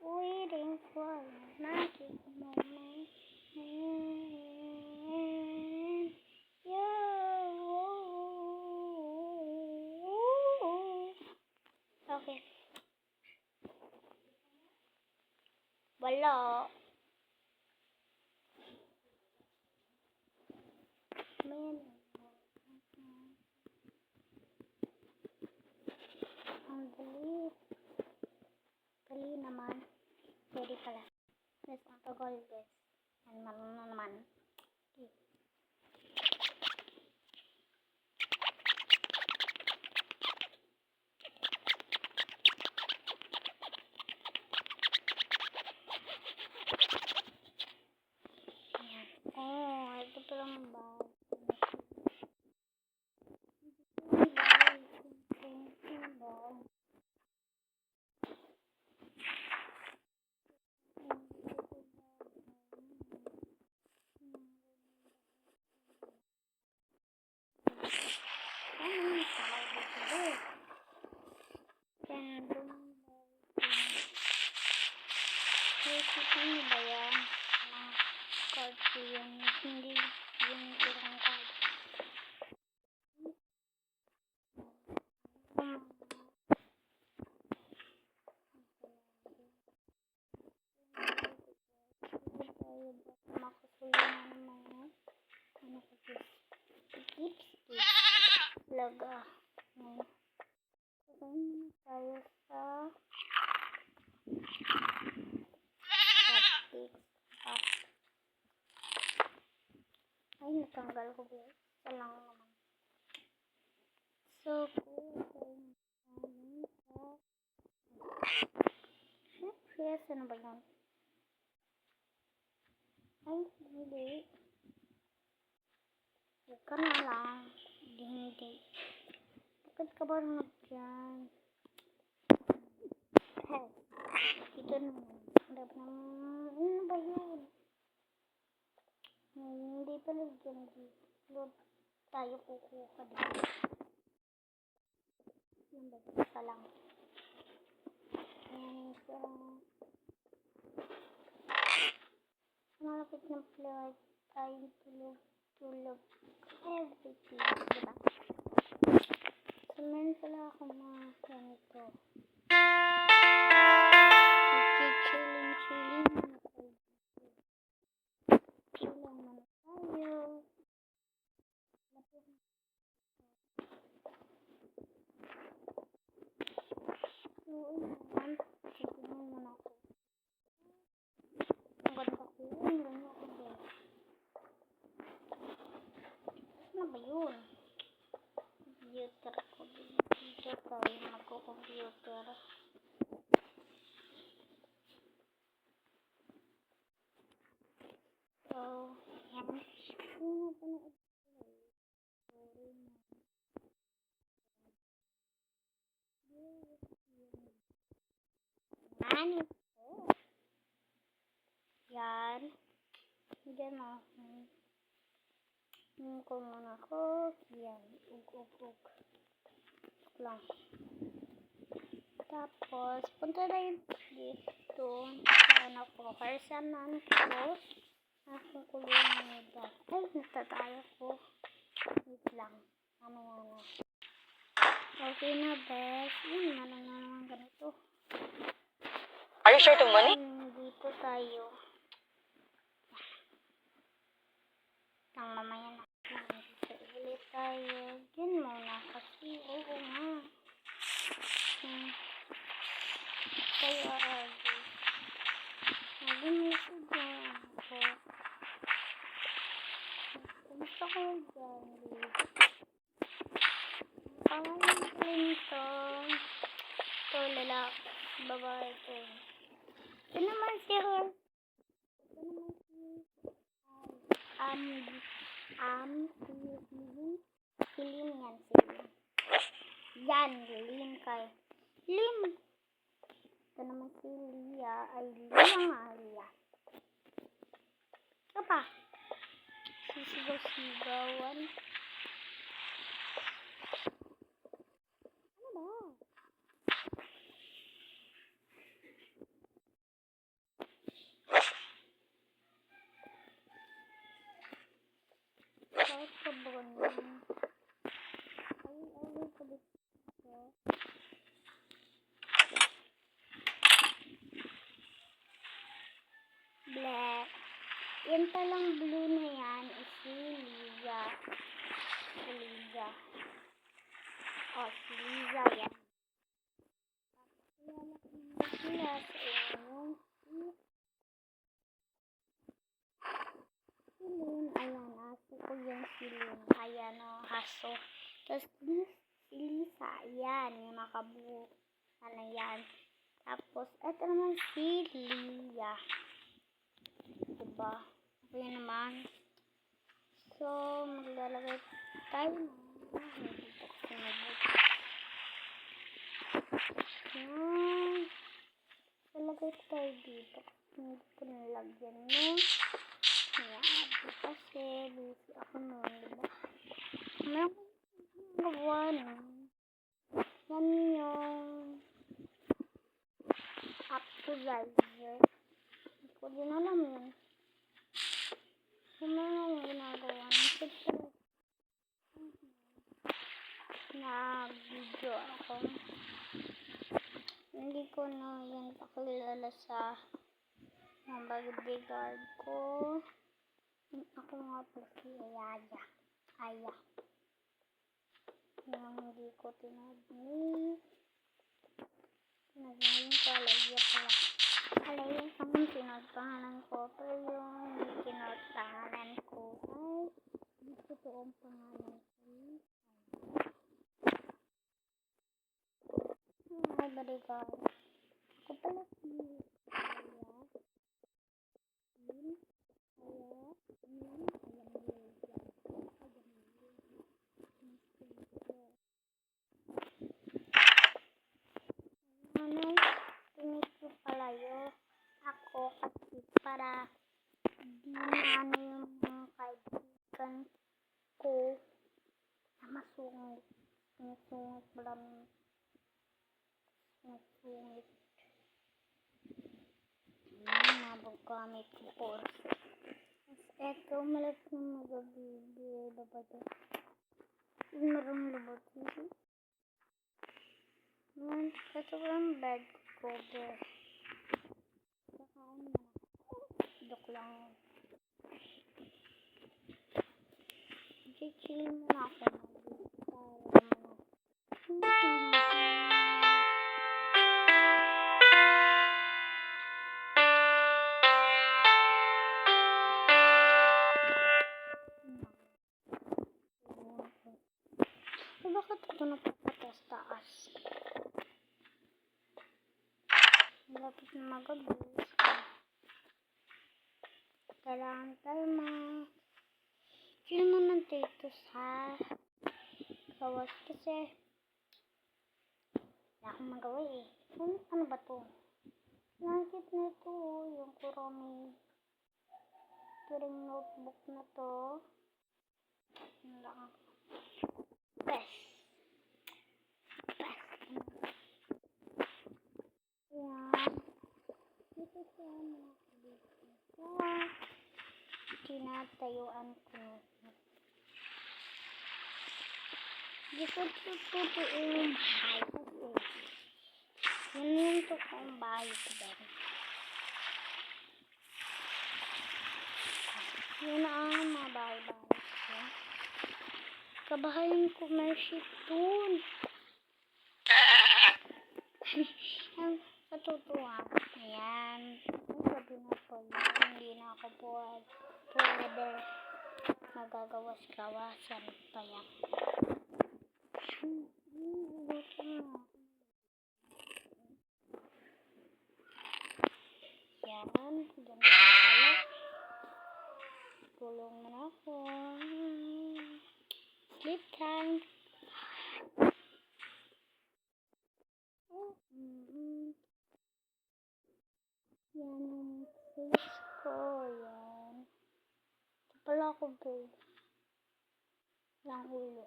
Waiting for a magic moment. Okay. Wala. Ang dali. Dali naman. Pwede pala. Mas ang tagal, guys. Ang marunong naman. Okay. Oh, ito palang bag. Ini ba yan? Card ko yung hindi yung tirang card. Makasuyo na naman. Ano ko ito? Laga. Pagkain tayo sa plastic. Ay, natanggal ko ba? Isa lang naman. So, yes, ano ba yun? Ay, hindi. Huwag ka na lang. Hindi. Bakit ka ba naman dyan? Hey, ito naman. Ano ba yun? Hindi pala dyan dito. Tayo kukuha dito. Yung ba? Isa lang. Malapit ng flight. Tayong tulog. Everything. Diba? So, meron pala akong mga ganito. Okay, chilling. Chilling muna tayo. So, ayan. Titignan muna ako. Ang ganda ko. Ang ganda ko din. Ano ba yun? Computer ko din. Dito tayo magko-computer. So, yan. Ano ba na ito? Ano ito? Yan. Diyan ako. Ko muna ako. Yan. Ug. Lang. Tapos, punta na yun dito. Saan ako? Harsanan ko. Akong kulungan nito. Ay, natatayo ko. Wait lang. Mamaya na. Okay na, bes. Yun, naman ganito. Are you sure to money? Dito tayo. Nang mamaya na. Dito ulit tayo. Yun muna. Kasi, oo nga. Tayo aragi. Nag-inis dyan ako. Gusto ko dyan. Pangalan ko nito. Ito, lalaki. Babae ito. Ito naman si her. Ito naman si si Lim yan. Si Lim. Yan, Lim kay. Lim. Ito naman si Lia. Ay, Lia. Ito pa. Sisigaw-sigawan. Ano ba? yan. Ay, pa dito. Black. Yan palang blue na yan is si Liza. Si Liza. Oh, si Liza yan. Sila sa inyong si Lynn. Ayan, aso ko yung si Lynn. Ayan o, haso. Tapos si Lisa. Ayan, yung nakabuo. Ano yan. Tapos, eto naman si Lia. Diba? Okay naman. So, maglalagay tayo na. Dito ko sinabot. Lalagay tayo dito. Hindi ko nalagyan no. Ayan. Kasi, busy ako noon. Diba? Meron ko nagawa no. Yan yung appetizer. Hindi ko din alam yun. Ano yung ginagawa nito? Nag-video ako. Hindi ko na yan pakilala sa mga bodyguard ko. Ako nga po si Ayaya. Aya. Yung hindi ko tinagni. Tinagni ko Alaya pala. Alaya ang pinagpangalan ko. Pero yung pinagpangalan ko ay hindi ko toong pangalan ko. Ay, bodyguard. Ako pala si Aya. Tinitro pala yun ako kasi para di na ano yung mga kaibigan ko na masungit. Masungit lang. Masungit. Nabagamit ko po. Eto, malapit na magabibi. Labado. Marang labado. Ito lang bed cover. Kakain na. Joke lang. Chill muna ako. Bakit ako napapatas-taas? Malapit na magabi. Kailangan tayo chill muna dito sa gawas kasi wala akong magawa eh. Ano ba to? Langkit na ito yung Kuromi. Ito rin notebook na to. Ano lang. Best. Ayan. Dito siya mga dito. Tinatayuan ko. Dito ito yung bahay ko. Yun yung totoong bahay ko din. Yun ang mga bahay-bahay ko. Kabahayan ko mercy dun. Ang katutuwa. Ayan. Ang sabi na po yun. Hindi na ako pwede magagawas-gawasan pa yan. Yan. Diyan na pala. Tulong na ako. Sleep time. Yan yung face ko. Yan. Ito pala ako, babe. Lang ulo.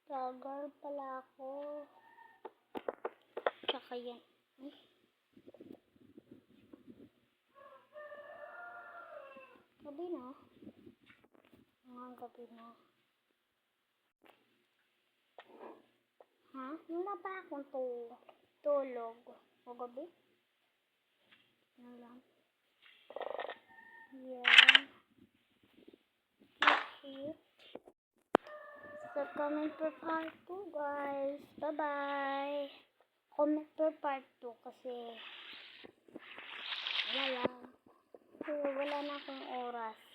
Tagal pala ako. Tsaka yan. Sabi na. Mga gabi na. Ha? Wala pa akong tulog. O gabi? Ano lang? Yan. Okay. So, comment for part 2, guys. Bye-bye. Comment for part 2 kasi wala na akong oras.